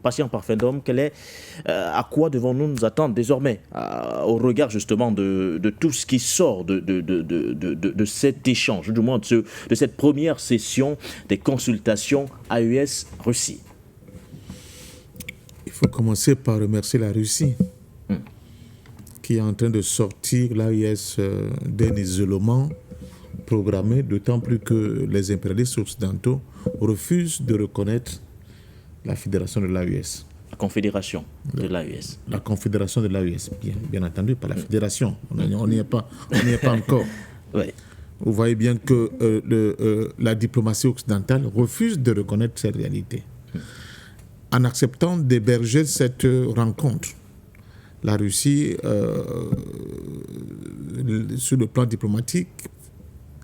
Patient Parfendum, à quoi devons-nous nous attendre désormais au regard justement de tout ce qui sort de cet échange, du moins de cette première session des consultations AES-Russie? Il faut commencer par remercier la Russie qui est en train de sortir l'AES d'un isolement programmé, d'autant plus que les impérialistes occidentaux refusent de reconnaître la fédération de l'AES. La confédération de l'AES. La confédération de l'AES, bien entendu, pas la fédération. On n'y est pas encore. Oui. Vous voyez bien que la diplomatie occidentale refuse de reconnaître cette réalité. En acceptant d'héberger cette rencontre, la Russie, sur le plan diplomatique,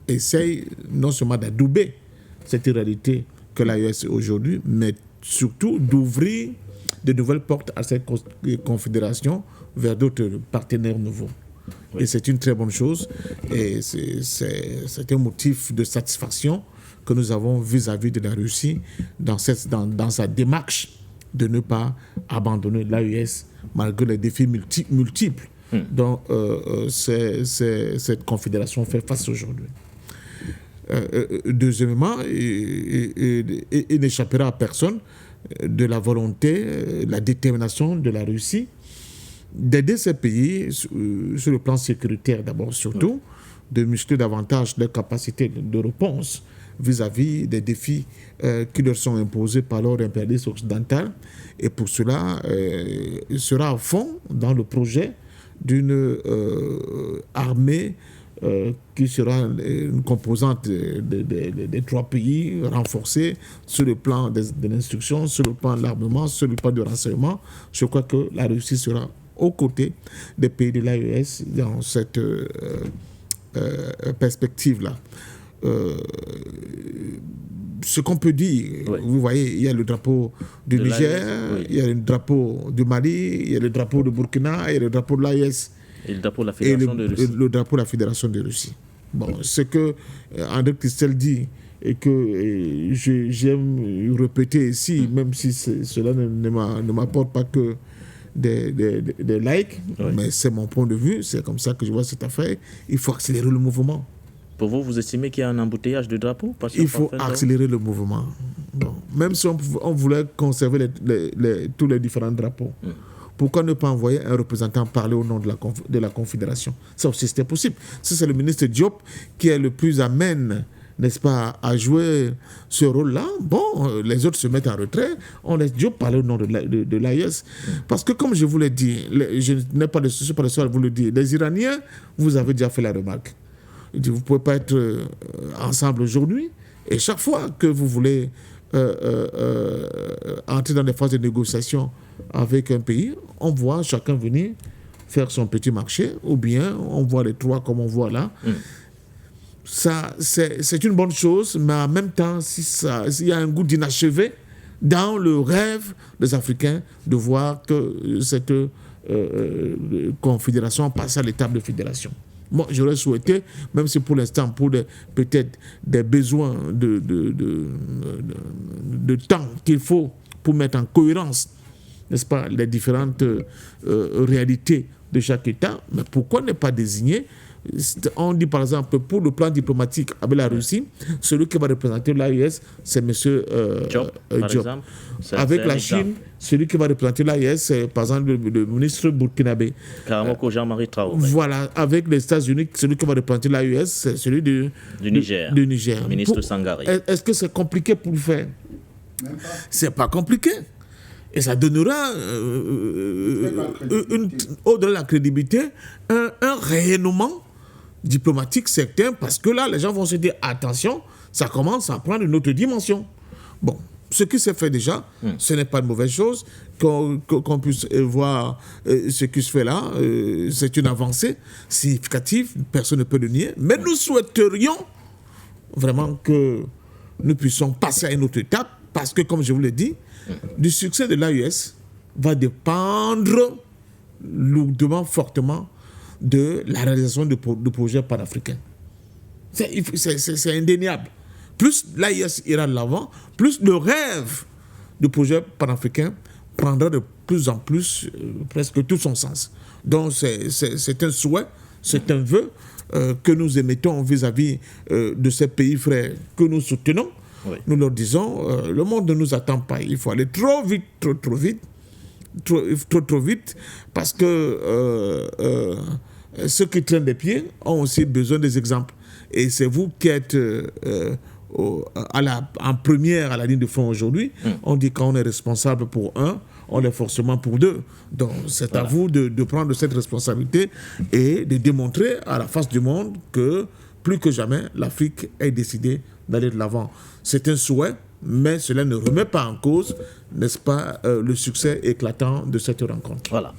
essaye non seulement d'adouber cette réalité que l'AES est aujourd'hui, mais surtout d'ouvrir de nouvelles portes à cette confédération vers d'autres partenaires nouveaux. Oui. Et c'est une très bonne chose. Et c'est un motif de satisfaction que nous avons vis-à-vis de la Russie dans sa démarche de ne pas abandonner l'AES malgré les défis multiples dont cette confédération fait face aujourd'hui. Deuxièmement, il n'échappera à personne de la volonté, la détermination de la Russie d'aider ces pays sur le plan sécuritaire d'abord, surtout, de muscler davantage leurs capacités de réponse vis-à-vis des défis qui leur sont imposés par leur impérialisme occidental. Et pour cela, il sera à fond dans le projet d'une armée qui sera une composante des trois pays renforcée sur le plan de l'instruction, sur le plan de l'armement, sur le plan du renseignement. Je crois que la Russie sera aux côtés des pays de l'AES dans cette perspective-là. Ce qu'on peut dire, vous voyez, il y a le drapeau du Niger, il y a le drapeau du Mali, il y a le drapeau de Burkina, il y a le drapeau de l'AES. Et le drapeau de la Fédération de Russie. Le drapeau de la Fédération de Russie. Bon, ce que André Christel dit et que j'aime répéter ici, même si cela ne m'apporte pas que des likes, mais c'est mon point de vue, c'est comme ça que je vois cette affaire. Il faut accélérer le mouvement. Pour vous, vous estimez qu'il y a un embouteillage de drapeaux? Il faut accélérer le mouvement. Bon, même si on voulait conserver tous les différents drapeaux. Pourquoi ne pas envoyer un représentant parler au nom de la Confédération? Ça aussi, c'était possible. Si c'est le ministre Diop qui est le plus amène, n'est-ce pas, à jouer ce rôle-là, bon, les autres se mettent en retrait, on laisse Diop parler au nom de l'AES. Parce que, comme je vous l'ai dit, je n'ai pas de souci par le soir à vous le dire, les Iraniens, vous avez déjà fait la remarque. Vous ne pouvez pas être ensemble aujourd'hui, et chaque fois que vous voulez entrer dans des phases de négociation avec un pays, on voit chacun venir faire son petit marché, ou bien on voit les trois comme on voit là. Ça, c'est une bonne chose, mais en même temps, il y a un goût d'inachevé dans le rêve des Africains de voir que cette confédération passe à l'étape de fédération. Moi, j'aurais souhaité, même si pour l'instant, pour peut-être des besoins de temps qu'il faut pour mettre en cohérence, n'est-ce pas, les différentes réalités de chaque État, mais pourquoi ne pas désigner? On dit par exemple, pour le plan diplomatique avec la Russie, celui qui va représenter l'AES, c'est M. Diop. Avec la Chine, celui qui va représenter l'AES, c'est par exemple le ministre burkinabé. Karamoko Jean-Marie Traoré. Voilà, avec les États-Unis, celui qui va représenter l'AES, c'est celui du Niger. Le ministre Sangaré. Est-ce que c'est compliqué pour le faire? C'est pas compliqué. Et ça donnera, au-delà de la crédibilité, un rayonnement diplomatique certain, parce que là, les gens vont se dire, attention, ça commence à prendre une autre dimension. Bon, ce qui s'est fait déjà, ce n'est pas une mauvaise chose. Qu'on puisse voir ce qui se fait là, c'est une avancée significative, personne ne peut le nier. Mais nous souhaiterions vraiment que nous puissions passer à une autre étape, parce que, comme je vous l'ai dit, du succès de l'AES va dépendre lourdement, fortement de la réalisation de projets panafricains. C'est indéniable. Plus l'AES ira de l'avant, plus le rêve de projet panafricain prendra de plus en plus presque tout son sens. Donc c'est un souhait, c'est un vœu que nous émettons vis-à-vis de ces pays frères que nous soutenons. Oui. Nous leur disons, le monde ne nous attend pas, il faut aller trop vite, trop vite, parce que ceux qui traînent des pieds ont aussi besoin des exemples. Et c'est vous qui êtes en première à la ligne de front aujourd'hui. On dit quand on est responsable pour un, on est forcément pour deux. Donc c'est à vous de prendre cette responsabilité et de démontrer à la face du monde que plus que jamais, l'Afrique est décidée d'aller de l'avant. C'est un souhait, mais cela ne remet pas en cause, n'est-ce pas, le succès éclatant de cette rencontre. Voilà.